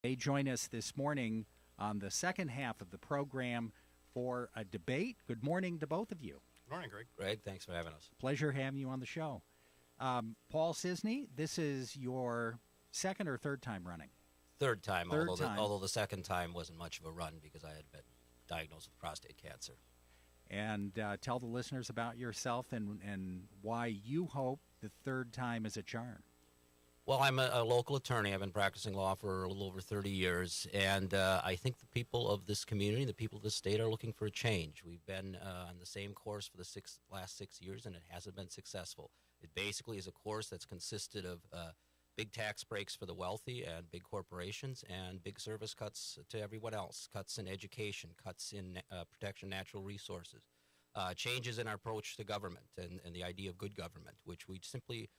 They join us this morning on the second half of the program for a debate. Good morning to both of you. Good morning, Greg. Greg, thanks for having us. Pleasure having you on the show. Paul Cisney, this is your second or third time running? Third time, Third although, time. although the second time wasn't much of a run because I had been diagnosed with prostate cancer. And tell the listeners about yourself and why you hope the third time is a charm. Well, I'm a local attorney. I've been practicing law for a little over 30 years, and I think the people of this community, the people of this state, are looking for a change. We've been on the same course for the last 6 years, and it hasn't been successful. It basically is a course that's consisted of big tax breaks for the wealthy and big corporations and big service cuts to everyone else, cuts in education, cuts in protection of natural resources, changes in our approach to government and the idea of good government, which we simply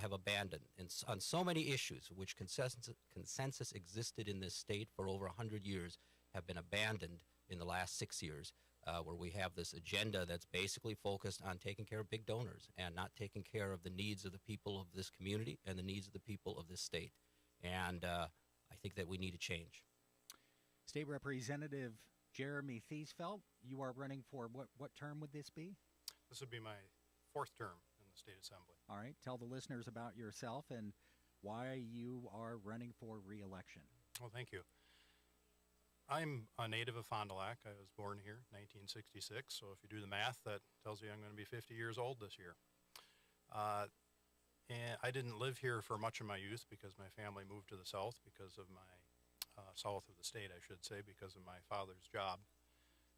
have abandoned on so many issues, which consensus existed in this state for over 100 years, have been abandoned in the last 6 years, where we have this agenda that's basically focused on taking care of big donors and not taking care of the needs of the people of this community and the needs of the people of this state. And I think that we need a change. State Representative Jeremy Thiesfeld, you are running for what term would this be? This would be my fourth term in the State Assembly. All right. Tell the listeners about yourself and why you are running for re-election. Well, thank you. I'm a native of Fond du Lac. I was born here in 1966, so if you do the math, that tells you I'm going to be 50 years old this year. And I didn't live here for much of my youth because my family moved to the south because of my, south of the state, I should say, because of my father's job.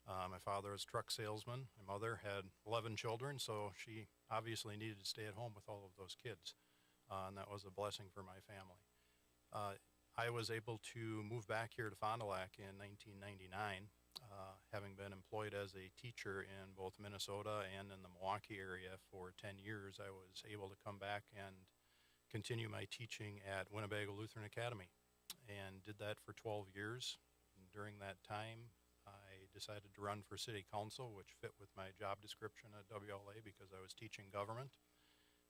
My father was a truck salesman. My mother had 11 children, so she obviously needed to stay at home with all of those kids, and that was a blessing for my family. I was able to move back here to Fond du Lac in 1999, having been employed as a teacher in both Minnesota and in the Milwaukee area for 10 years. I was able to come back and continue my teaching at Winnebago Lutheran Academy, and did that for 12 years. And during that time, I decided to run for city council, which fit with my job description at WLA because I was teaching government,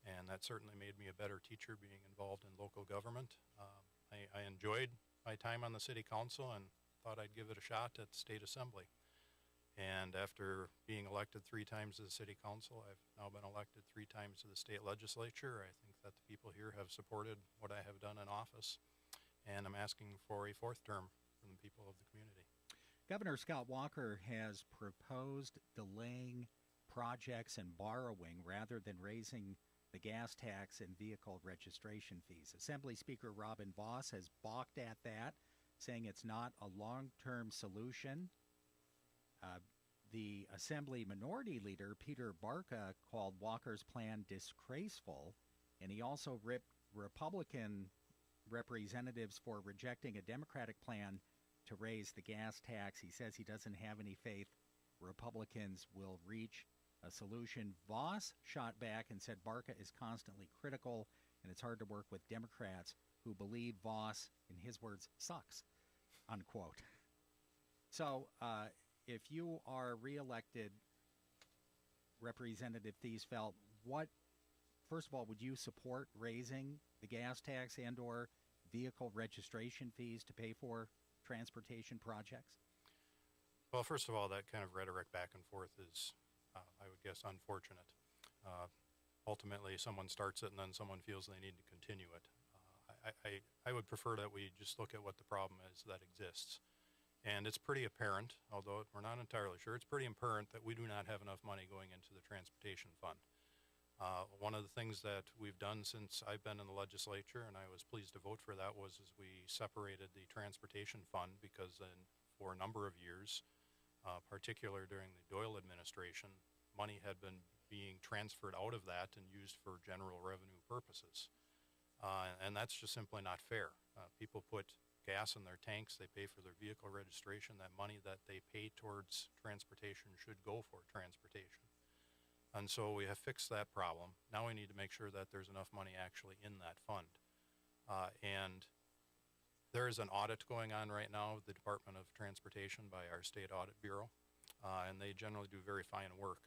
and that certainly made me a better teacher being involved in local government. I enjoyed my time on the city council and thought I'd give it a shot at the state assembly. And after being elected 3 times to the city council, I've now been elected 3 times to the state legislature. I think that the people here have supported what I have done in office, and I'm asking for a 4th term from the people of the community. Governor Scott Walker has proposed delaying projects and borrowing rather than raising the gas tax and vehicle registration fees. Assembly Speaker Robin Vos has balked at that, saying it's not a long-term solution. The Assembly Minority Leader, Peter Barca, called Walker's plan disgraceful, and he also ripped Republican representatives for rejecting a Democratic plan to raise the gas tax. He says he doesn't have any faith Republicans will reach a solution. Vos shot back and said Barca is constantly critical, and it's hard to work with Democrats who believe Vos, in his words, sucks, unquote. So if you are reelected, Representative Thiesfeld, first of all, would you support raising the gas tax and or vehicle registration fees to pay for transportation projects? Well, first of all, that kind of rhetoric back and forth is, I would guess, unfortunate. Ultimately, someone starts it and then someone feels they need to continue it. I would prefer that we just look at what the problem is that exists. And it's pretty apparent, although we're not entirely sure, it's pretty apparent that we do not have enough money going into the transportation fund. One of the things that we've done since I've been in the legislature, and I was pleased to vote for that, was we separated the transportation fund because for a number of years, particularly during the Doyle administration, money had been being transferred out of that and used for general revenue purposes. And that's just simply not fair. People put gas in their tanks, they pay for their vehicle registration. That money that they pay towards transportation should go for transportation. And so we have fixed that problem. Now we need to make sure that there's enough money actually in that fund. And there is an audit going on right now with the Department of Transportation by our State Audit Bureau, and they generally do very fine work.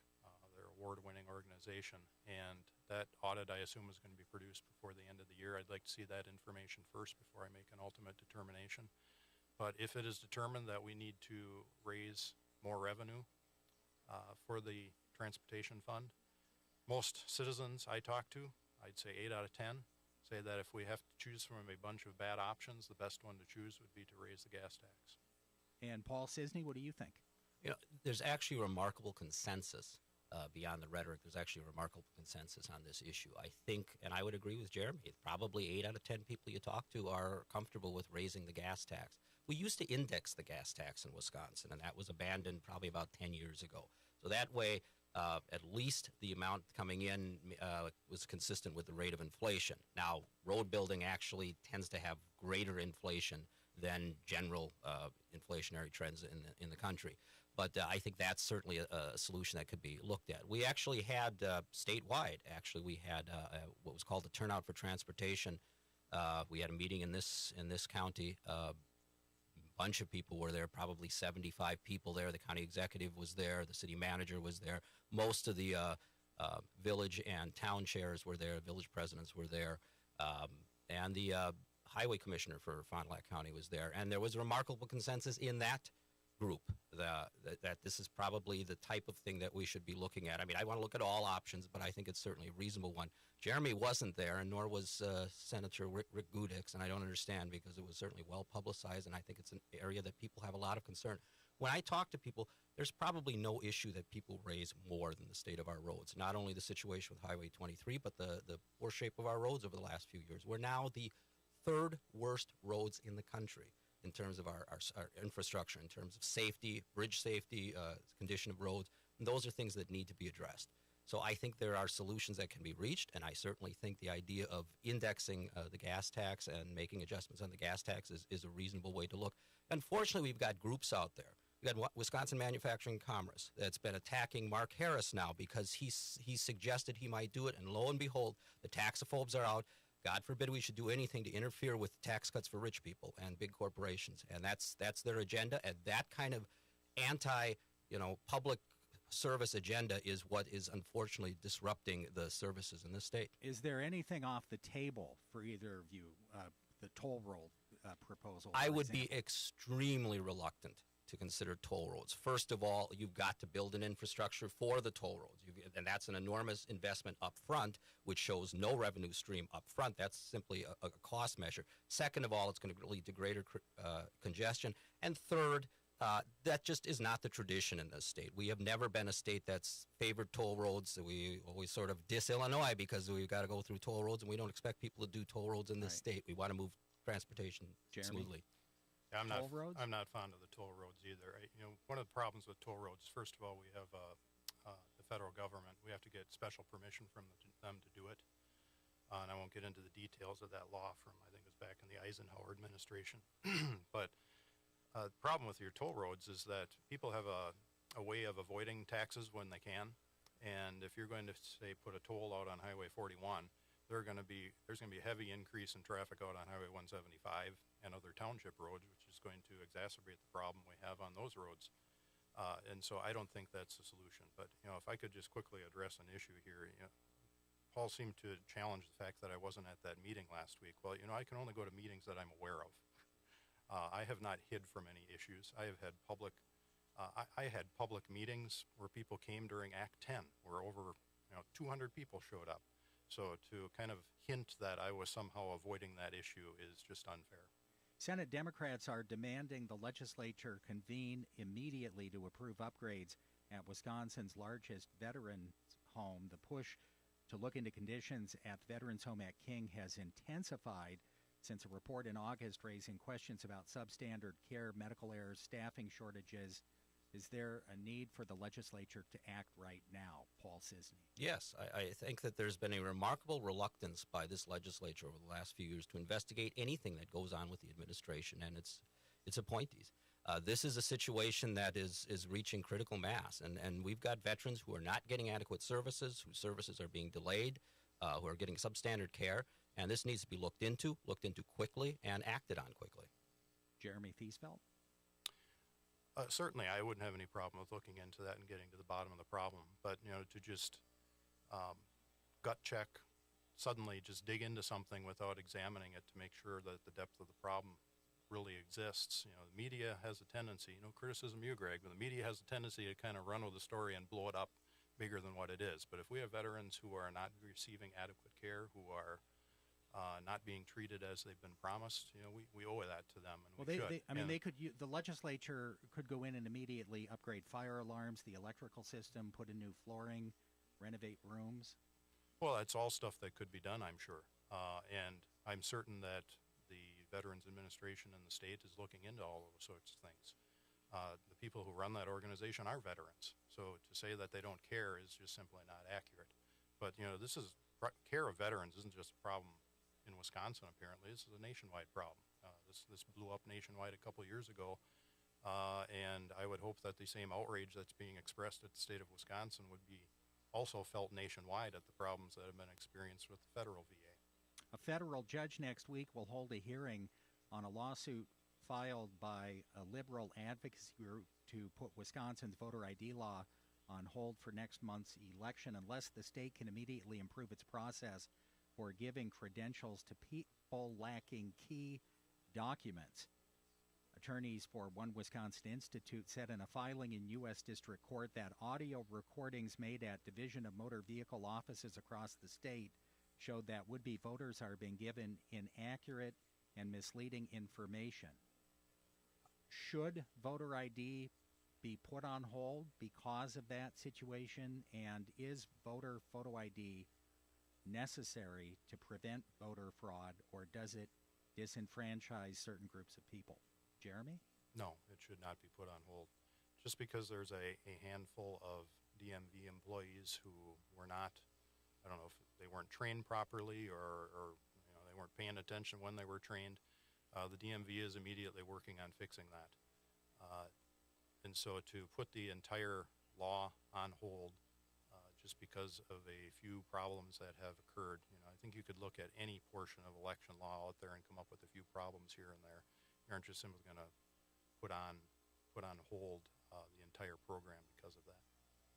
They're an award-winning organization, and that audit, I assume, is going to be produced before the end of the year. I'd like to see that information first before I make an ultimate determination. But if it is determined that we need to raise more revenue for the transportation fund, most citizens I talk to, I'd say 8 out of 10, say that if we have to choose from a bunch of bad options, the best one to choose would be to raise the gas tax. And Paul Sisney, what do you think? You know, there's actually a remarkable consensus beyond the rhetoric. There's actually a remarkable consensus on this issue. I think, and I would agree with Jeremy, probably 8 out of 10 people you talk to are comfortable with raising the gas tax. We used to index the gas tax in Wisconsin, and that was abandoned probably about 10 years ago. So that way, at least the amount coming in was consistent with the rate of inflation. Now, road building actually tends to have greater inflation than general inflationary trends in the country. But I think that's certainly a solution that could be looked at. We actually had statewide, we had what was called the Turnout for Transportation. We had a meeting in this county. Bunch of people were there, probably 75 people there. The county executive was there. The city manager was there. Most of the village and town chairs were there. Village presidents were there. And the highway commissioner for Fond du Lac County was there. And there was a remarkable consensus in that group that this is probably the type of thing that we should be looking at. I mean, I want to look at all options, but I think it's certainly a reasonable one. Jeremy wasn't there, and nor was Senator Rick Gudix, and I don't understand because it was certainly well publicized, and I think it's an area that people have a lot of concern. When I talk to people, there's probably no issue that people raise more than the state of our roads. Not only the situation with Highway 23, but the poor shape of our roads over the last few years. We're now the third worst roads in the country in terms of our infrastructure, in terms of safety, bridge safety, condition of roads. And those are things that need to be addressed. So I think there are solutions that can be reached, and I certainly think the idea of indexing the gas tax and making adjustments on the gas tax is a reasonable way to look. Unfortunately, we've got groups out there. We've got Wisconsin Manufacturing Commerce that's been attacking Mark Harris now because he suggested he might do it, and lo and behold, the taxophobes are out. God forbid we should do anything to interfere with tax cuts for rich people and big corporations, and that's their agenda. And that kind of public service agenda is what is unfortunately disrupting the services in this state. Is there anything off the table for either of you, the toll road proposal? I would be extremely reluctant to consider toll roads. First of all, you've got to build an infrastructure for the toll roads, and that's an enormous investment up front, which shows no revenue stream up front. That's simply a cost measure. Second of all, it's going to lead to greater congestion. And third, that just is not the tradition in this state. We have never been a state that's favored toll roads. We always sort of diss Illinois because we've got to go through toll roads, and we don't expect people to do toll roads in this state. We want to move transportation smoothly. Yeah, I'm toll not fond of the toll roads either. One of the problems with toll roads, first of all, we have the federal government. We have to get special permission from them to do it. And I won't get into the details of that law from, I think it was back in the Eisenhower administration. But the problem with your toll roads is that people have a way of avoiding taxes when they can. And if you're going to, say, put a toll out on Highway 41, there's going to be a heavy increase in traffic out on Highway 175 and other township roads, which is going to exacerbate the problem we have on those roads. And so I don't think that's the solution. But, if I could just quickly address an issue here, Paul seemed to challenge the fact that I wasn't at that meeting last week. Well, I can only go to meetings that I'm aware of. I have not hid from any issues. I have had public meetings where people came during Act 10, where over 200 people showed up. So to kind of hint that I was somehow avoiding that issue is just unfair. Senate Democrats are demanding the legislature convene immediately to approve upgrades at Wisconsin's largest veterans home. The push to look into conditions at the Veterans Home at King has intensified since a report in August raising questions about substandard care, medical errors, staffing shortages. Is there a need for the legislature to act right now, Paul Sisney? Yes, I think that there's been a remarkable reluctance by this legislature over the last few years to investigate anything that goes on with the administration and its appointees. This is a situation that is reaching critical mass, and we've got veterans who are not getting adequate services, whose services are being delayed, who are getting substandard care, and this needs to be looked into quickly, and acted on quickly. Jeremy Thiesfeld? Certainly, I wouldn't have any problem with looking into that and getting to the bottom of the problem. But, to just gut check, suddenly just dig into something without examining it to make sure that the depth of the problem really exists. You know, the media has a tendency, no criticism you, Greg, but the media has a tendency to kind of run with the story and blow it up bigger than what it is. But if we have veterans who are not receiving adequate care, who are not being treated as they've been promised, you know, we owe that to them, and Well, we should. the legislature could go in and immediately upgrade fire alarms, the electrical system, put in new flooring, renovate rooms. Well, that's all stuff that could be done, I'm sure. And I'm certain that the Veterans Administration in the state is looking into all those sorts of things. The people who run that organization are veterans, so to say that they don't care is just simply not accurate. But, you know, care of veterans isn't just a problem in Wisconsin, apparently. This is a nationwide problem. This blew up nationwide a couple years ago, and I would hope that the same outrage that's being expressed at the state of Wisconsin would be also felt nationwide at the problems that have been experienced with the federal VA. A federal judge next week will hold a hearing on a lawsuit filed by a liberal advocacy group to put Wisconsin's voter ID law on hold for next month's election unless the state can immediately improve its process for giving credentials to people lacking key documents. Attorneys for One Wisconsin Institute said in a filing in U.S. District Court that audio recordings made at Division of Motor Vehicle offices across the state showed that would-be voters are being given inaccurate and misleading information. Should voter ID be put on hold because of that situation, and is voter photo ID necessary to prevent voter fraud, or does it disenfranchise certain groups of people? Jeremy? No, it should not be put on hold. Just because there's a handful of DMV employees who were not, I don't know if they weren't trained properly or you know, they weren't paying attention when they were trained, the DMV is immediately working on fixing that. And so to put the entire law on hold just because of a few problems that have occurred, you know, I think you could look at any portion of election law out there and come up with a few problems here and there. You aren't just simply going to put on hold the entire program because of that.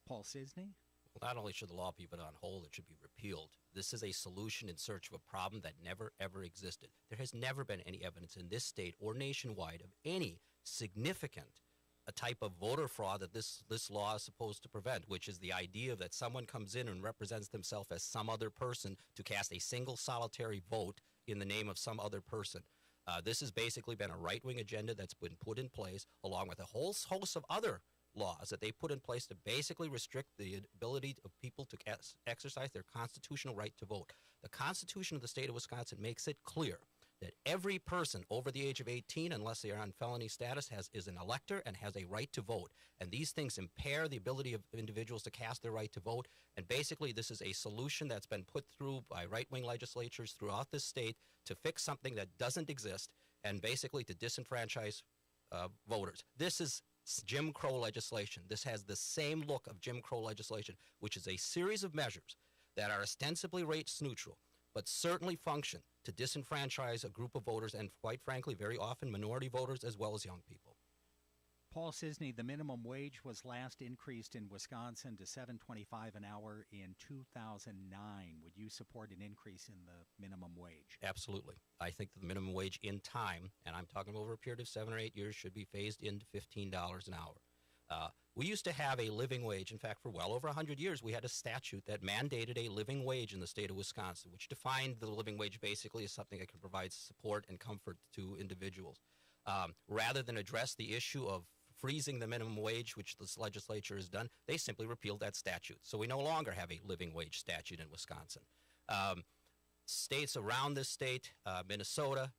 Paul Cisney? Well, not only should the law be put on hold, it should be repealed. This is a solution in search of a problem that never, ever existed. There has never been any evidence in this state or nationwide of any significant a type of voter fraud that this law is supposed to prevent, which is the idea that someone comes in and represents themselves as some other person to cast a single solitary vote in the name of some other person. This has basically been a right-wing agenda that's been put in place, along with a whole host of other laws that they put in place to basically restrict the ability of people to exercise their constitutional right to vote. The Constitution of the state of Wisconsin makes it clear that every person over the age of 18, unless they are on felony status, is an elector and has a right to vote. And these things impair the ability of individuals to cast their right to vote. And basically, this is a solution that's been put through by right-wing legislatures throughout this state to fix something that doesn't exist and basically to disenfranchise voters. This is Jim Crow legislation. This has the same look of Jim Crow legislation, which is a series of measures that are ostensibly race neutral, but certainly function to disenfranchise a group of voters, and quite frankly, very often minority voters as well as young people. Paul Cisney, the minimum wage was last increased in Wisconsin to $7.25 an hour in 2009. Would you support an increase in the minimum wage? Absolutely. I think that the minimum wage in time, and I'm talking over a period of 7 or 8 years, should be phased into $15 an hour. We used to have a living wage. In fact, for well over 100 years, we had a statute that mandated a living wage in the state of Wisconsin, which defined the living wage basically as something that can provide support and comfort to individuals. Rather than address the issue of freezing the minimum wage, which this legislature has done, they simply repealed that statute. So we no longer have a living wage statute in Wisconsin. States around this state, Minnesota,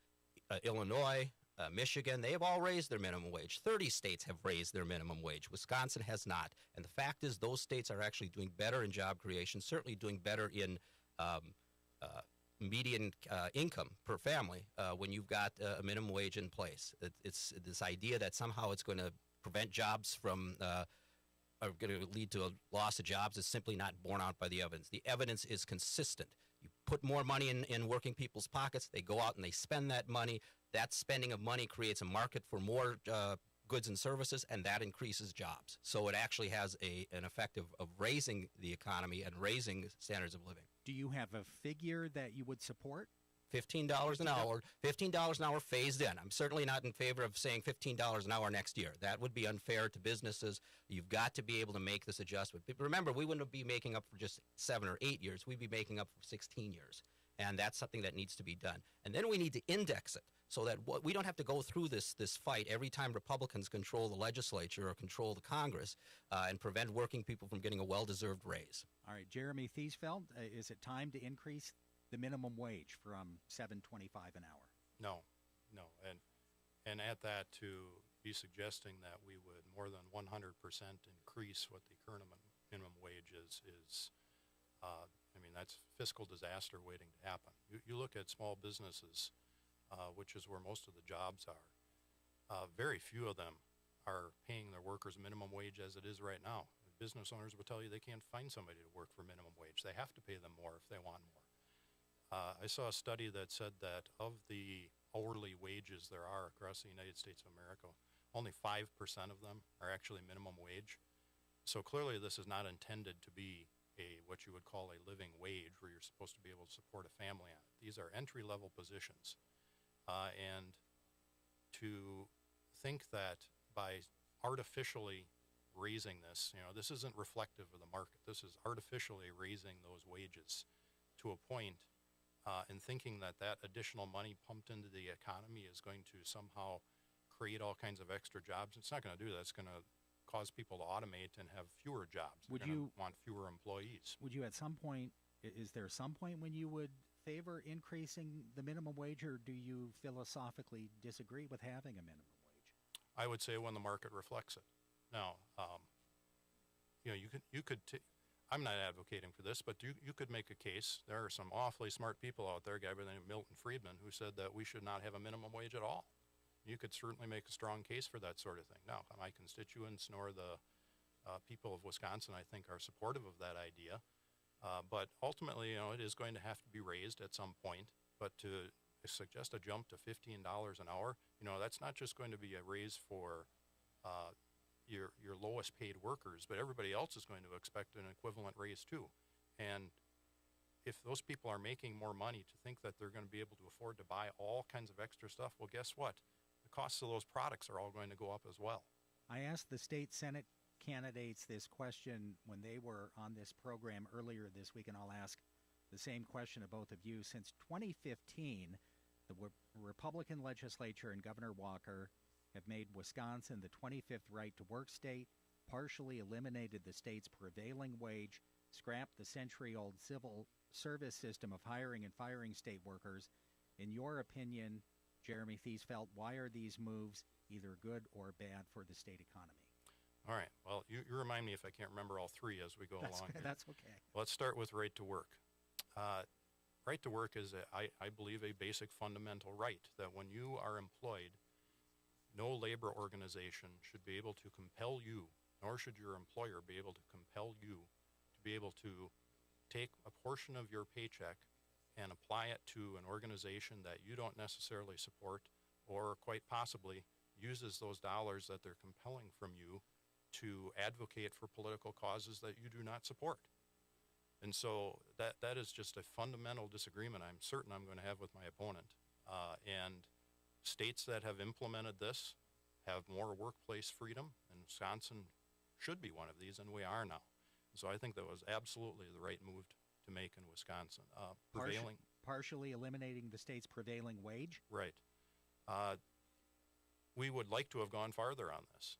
Illinois, Michigan, they have all raised their minimum wage. 30 states have raised their minimum wage. Wisconsin has not. And the fact is those states are actually doing better in job creation, certainly doing better in median income per family when you've got a minimum wage in place. It's this idea that somehow it's going to prevent jobs from are going to lead to a loss of jobs is simply not borne out by the evidence. The evidence is consistent. You put more money in working people's pockets, they go out and they spend that money. That spending of money creates a market for more goods and services, and that increases jobs. So it actually has an effect of raising the economy and raising standards of living. Do you have a figure that you would support? $15 an hour, $15 an hour phased in. I'm certainly not in favor of saying $15 an hour next year. That would be unfair to businesses. You've got to be able to make this adjustment. But remember, we wouldn't be making up for just 7 or 8 years. We'd be making up for 16 years. And that's something that needs to be done. And then we need to index it so that we don't have to go through this fight every time Republicans control the legislature or control the Congress and prevent working people from getting a well-deserved raise. All right, Jeremy Thiesfeld, is it time to increase the minimum wage from $7.25 an hour? No, and at that, to be suggesting that we would more than 100% increase what the current minimum wage is I mean, that's fiscal disaster waiting to happen. You look at small businesses, which is where most of the jobs are. Very few of them are paying their workers minimum wage as it is right now. Business owners will tell you they can't find somebody to work for minimum wage. They have to pay them more if they want more. I saw a study that said that of the hourly wages there are across the United States of America, only 5% of them are actually minimum wage. So clearly this is not intended to be what you would call a living wage where you're supposed to be able to support a family on it. These are entry-level positions. And to think that by artificially raising this, this isn't reflective of the market. This is artificially raising those wages to a point and thinking that additional money pumped into the economy is going to somehow create all kinds of extra jobs. It's not going to do that. It's going to cause people to automate and have fewer jobs. They're going to want fewer employees. Would you at some point, is there some point when you would favor increasing the minimum wage, or do you philosophically disagree with having a minimum wage? I would say when the market reflects it. Now, you could I'm not advocating for this, but you could make a case. There are some awfully smart people out there, a guy by the name of Milton Friedman, who said that we should not have a minimum wage at all. You could certainly make a strong case for that sort of thing. Now, my constituents nor the people of Wisconsin, I think, are supportive of that idea. But ultimately, it is going to have to be raised at some point. But to suggest a jump to $15 an hour, that's not just going to be a raise for your lowest paid workers, but everybody else is going to expect an equivalent raise too. And if those people are making more money, to think that they're going to be able to afford to buy all kinds of extra stuff, well, guess what? The costs of those products are all going to go up as well. I asked the state Senate candidates this question when they were on this program earlier this week, and I'll ask the same question of both of you. Since 2015, the Republican legislature and Governor Walker have made Wisconsin the 25th right-to-work state, partially eliminated the state's prevailing wage, scrapped the century-old civil service system of hiring and firing state workers. In your opinion, Jeremy Thiesfeld, why are these moves either good or bad for the state economy? All right. Well, you remind me if I can't remember all three as we go along here. That's okay. Let's start with right to work. Right to work is, I believe, a basic fundamental right that when you are employed, no labor organization should be able to compel you, nor should your employer be able to compel you to be able to take a portion of your paycheck and apply it to an organization that you don't necessarily support, or quite possibly uses those dollars that they're compelling from you to advocate for political causes that you do not support. And so that is just a fundamental disagreement I'm certain I'm going to have with my opponent. And states that have implemented this have more workplace freedom, and Wisconsin should be one of these, and we are now. So I think that was absolutely the right move to make in Wisconsin. Partially eliminating the state's prevailing wage? Right. We would like to have gone farther on this,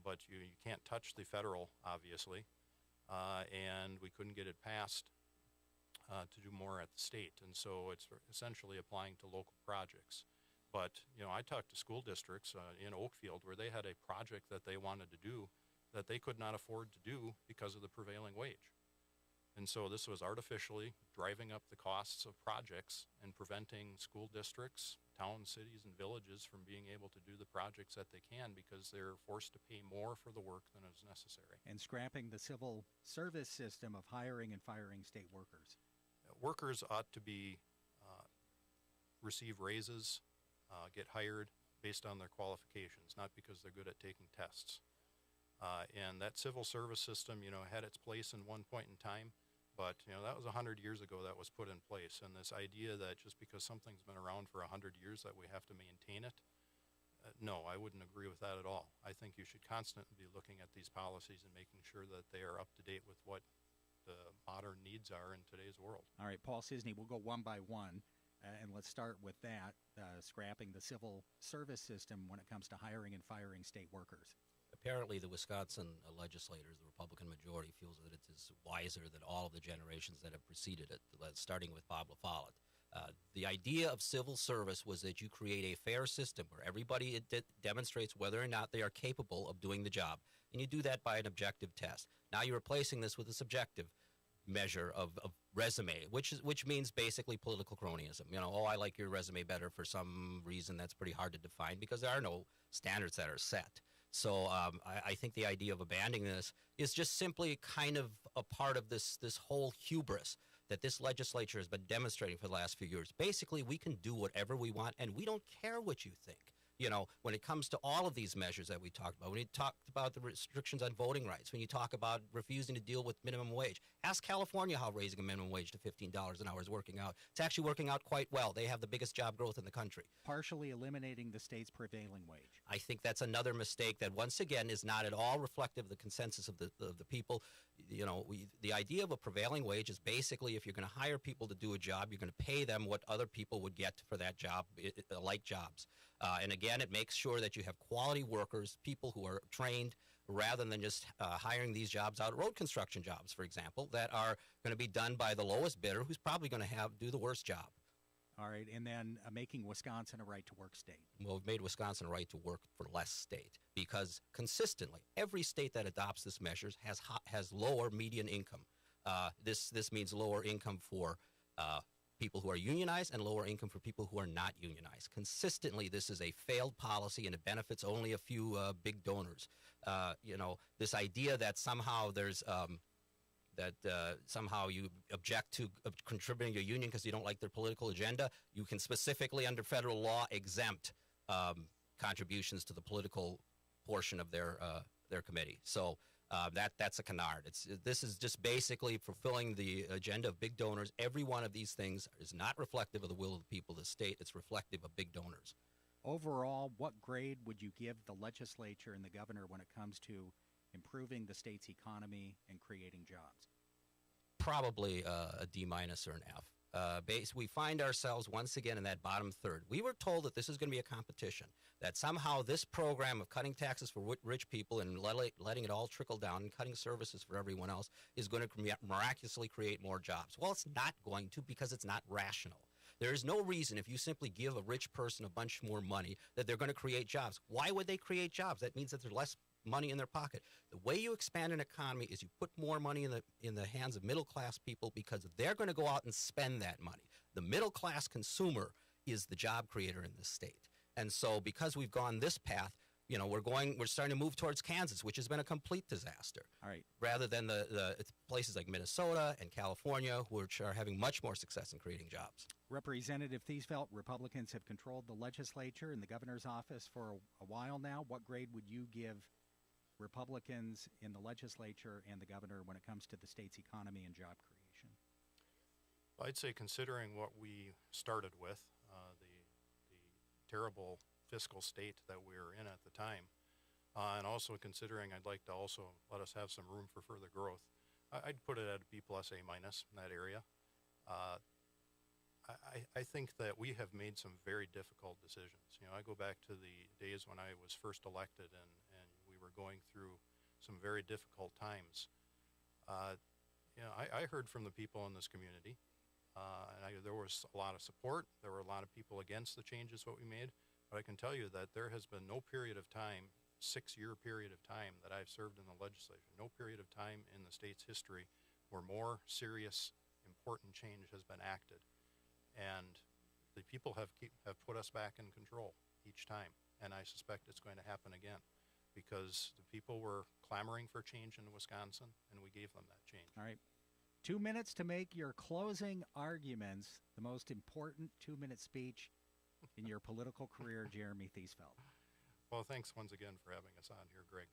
but you can't touch the federal, obviously, and we couldn't get it passed to do more at the state. And so it's essentially applying to local projects. But, I talked to school districts in Oakfield where they had a project that they wanted to do that they could not afford to do because of the prevailing wage. And so this was artificially driving up the costs of projects and preventing school districts, towns, cities, and villages from being able to do the projects that they can because they're forced to pay more for the work than is necessary. And scrapping the civil service system of hiring and firing state workers. Workers ought to be receive raises, get hired based on their qualifications, not because they're good at taking tests. And that civil service system, had its place in one point in time, But, that was 100 years ago that was put in place. And this idea that just because something's been around for 100 years that we have to maintain it, no, I wouldn't agree with that at all. I think you should constantly be looking at these policies and making sure that they are up to date with what the modern needs are in today's world. All right, Paul Sisney, we'll go one by one, and let's start with that, scrapping the civil service system when it comes to hiring and firing state workers. Apparently, the Wisconsin legislators, the Republican majority, feels that it is wiser than all of the generations that have preceded it, starting with Bob LaFollette. The idea of civil service was that you create a fair system where everybody demonstrates whether or not they are capable of doing the job, and you do that by an objective test. Now you're replacing this with a subjective measure of resume, which means basically political cronyism. I like your resume better for some reason that's pretty hard to define because there are no standards that are set. So I think the idea of abandoning this is just simply kind of a part of this whole hubris that this legislature has been demonstrating for the last few years. Basically, we can do whatever we want, and we don't care what you think. When it comes to all of these measures that we talked about, when you talked about the restrictions on voting rights, when you talk about refusing to deal with minimum wage, ask California how raising a minimum wage to $15 an hour is working out. It's actually working out quite well. They have the biggest job growth in the country. Partially eliminating the state's prevailing wage. I think that's another mistake that, once again, is not at all reflective of the consensus of the people. The idea of a prevailing wage is basically if you're going to hire people to do a job, you're going to pay them what other people would get for that job, like jobs. And again, it makes sure that you have quality workers, people who are trained, rather than just hiring these jobs out, road construction jobs, for example, that are going to be done by the lowest bidder who's probably going to do the worst job. All right, and then making Wisconsin a right-to-work state. Well, we've made Wisconsin a right to work for less state because consistently, every state that adopts this measure has lower median income. This means lower income for people who are unionized and lower income for people who are not unionized. Consistently, this is a failed policy, and it benefits only a few big donors. This idea that somehow there's somehow you object to contributing to a union because you don't like their political agenda, you can specifically, under federal law, exempt contributions to the political portion of their committee. So that's a canard. This is just basically fulfilling the agenda of big donors. Every one of these things is not reflective of the will of the people of the state. It's reflective of big donors. Overall, what grade would you give the legislature and the governor when it comes to improving the state's economy and creating jobs? Probably a D- or an F. We find ourselves once again in that bottom third. We were told that this is going to be a competition, that somehow this program of cutting taxes for rich people and letting it all trickle down and cutting services for everyone else is going to miraculously create more jobs. Well, it's not going to, because it's not rational. There is no reason, if you simply give a rich person a bunch more money, that they're going to create jobs. Why would they create jobs? That means that there's less money in their pocket. The way you expand an economy is you put more money in the hands of middle-class people, because they're going to go out and spend that money. The middle-class consumer is the job creator in this state. And so because we've gone this path, we're starting to move towards Kansas, which has been a complete disaster. All right. Rather than the places like Minnesota and California, which are having much more success in creating jobs. Representative Thiesfeld, Republicans have controlled the legislature and the governor's office for a while now. What grade would you give Republicans in the legislature and the governor when it comes to the state's economy and job creation? I'd say, considering what we started with, the terrible fiscal state that we were in at the time, and also considering I'd like to also let us have some room for further growth, I'd put it at a B+, A- in that area. I think that we have made some very difficult decisions. I go back to the days when I was first elected and we were going through some very difficult times. I heard from the people in this community, and there was a lot of support. There were a lot of people against the changes what we made, but I can tell you that there has been no period of time, 6-year period of time that I've served in the legislature, no period of time in the state's history where more serious, important change has been acted. And the people have put us back in control each time, and I suspect it's going to happen again, because the people were clamoring for change in Wisconsin, and we gave them that change. All right. 2 minutes to make your closing arguments, the most important 2-minute speech in your political career, Jeremy Thiesfeld. Well, thanks once again for having us on here, Greg.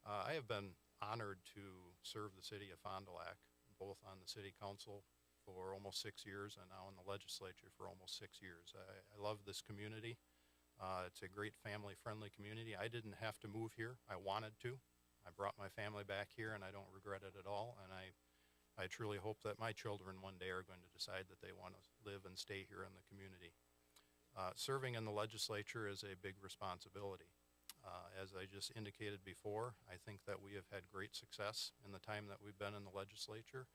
I have been honored to serve the city of Fond du Lac both on the city council for almost 6 years and now in the legislature for almost 6 years. I love this community. It's a great family-friendly community. I didn't have to move here. I wanted to. I brought my family back here, and I don't regret it at all. And I truly hope that my children one day are going to decide that they want to live and stay here in the community. Serving in the legislature is a big responsibility. As I just indicated before, I think that we have had great success in the time that we've been in the legislature.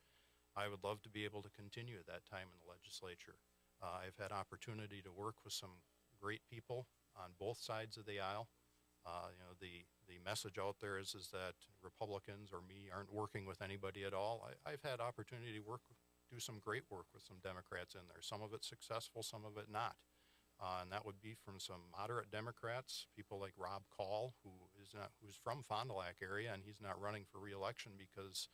I would love to be able to continue that time in the legislature. I've had opportunity to work with some great people on both sides of the aisle. The message out there is that Republicans or me aren't working with anybody at all. I've had opportunity to do some great work with some Democrats in there. Some of it successful, some of it not. And that would be from some moderate Democrats, people like Rob Call, who's from Fond du Lac area, and he's not running for re-election because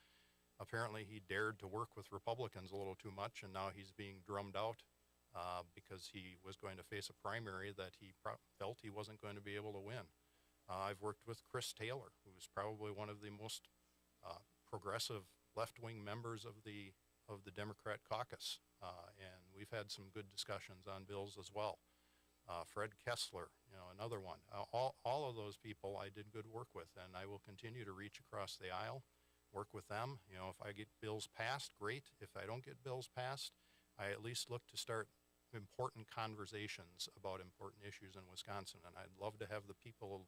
apparently he dared to work with Republicans a little too much, and now he's being drummed out because he was going to face a primary that he felt he wasn't going to be able to win. I've worked with Chris Taylor, who's probably one of the most progressive left-wing members of the Democrat caucus, and we've had some good discussions on bills as well. Fred Kessler, another one. All of those people I did good work with, and I will continue to reach across the aisle, work with them. If I get bills passed, great. If I don't get bills passed, I at least look to start important conversations about important issues in Wisconsin, and I'd love to have the people,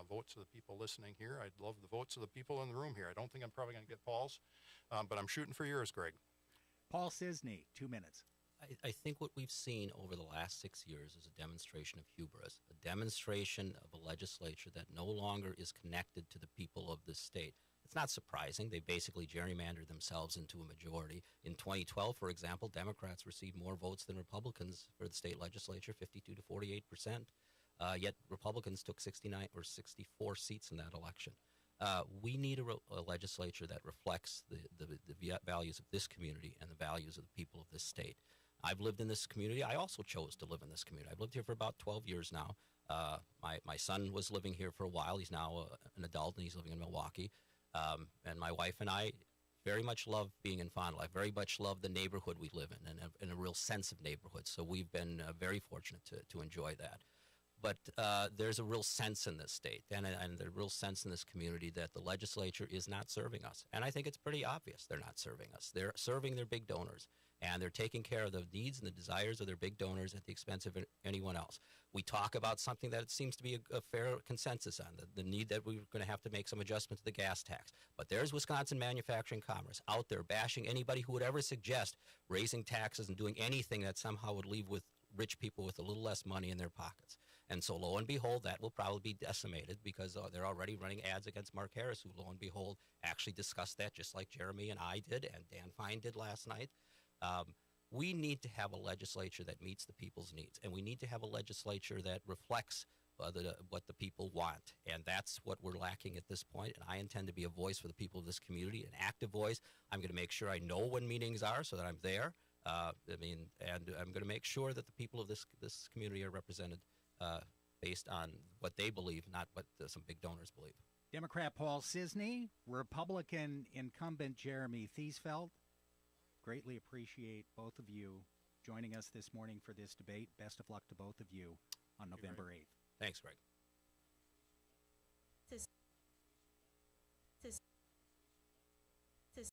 votes of the people listening here. I'd love the votes of the people in the room here. I don't think I'm probably going to get Paul's, but I'm shooting for yours, Greg. Paul Cisney, 2 minutes. I think what we've seen over the last 6 years is a demonstration of hubris, a demonstration of a legislature that no longer is connected to the people of this state. It's not surprising. They basically gerrymandered themselves into a majority. In 2012, for example, Democrats received more votes than Republicans for the state legislature, 52 to 48%. Yet Republicans took 69 or 64 seats in that election. We need a legislature that reflects the values of this community and the values of the people of this state. I've lived in this community. I also chose to live in this community. I've lived here for about 12 years now. My son was living here for a while. He's now an adult, and he's living in Milwaukee. And my wife and I very much love being in Fond du Lac, very much love the neighborhood we live in, and a real sense of neighborhood. So we've been very fortunate to enjoy that. But there's a real sense in this state and a real sense in this community that the legislature is not serving us. And I think it's pretty obvious they're not serving us. They're serving their big donors, and they're taking care of the needs and the desires of their big donors at the expense of anyone else. We talk about something that it seems to be a fair consensus on, the need that we're going to have to make some adjustment to the gas tax. But there's Wisconsin Manufacturing Commerce out there bashing anybody who would ever suggest raising taxes and doing anything that somehow would leave with rich people with a little less money in their pockets. And so lo and behold, that will probably be decimated because they're already running ads against Mark Harris, who lo and behold actually discussed that just like Jeremy and I did and Dan Fine did last night. We need to have a legislature that meets the people's needs, and we need to have a legislature that reflects what the people want, and that's what we're lacking at this point. And I intend to be a voice for the people of this community, an active voice. I'm going to make sure I know when meetings are so that I'm there. And I'm going to make sure that the people of this community are represented based on what they believe, not what some big donors believe. Democrat Paul Cisney, Republican incumbent Jeremy Thiesfeld. Greatly appreciate both of you joining us this morning for this debate. Best of luck to both of you on November 8th. Thanks, Greg.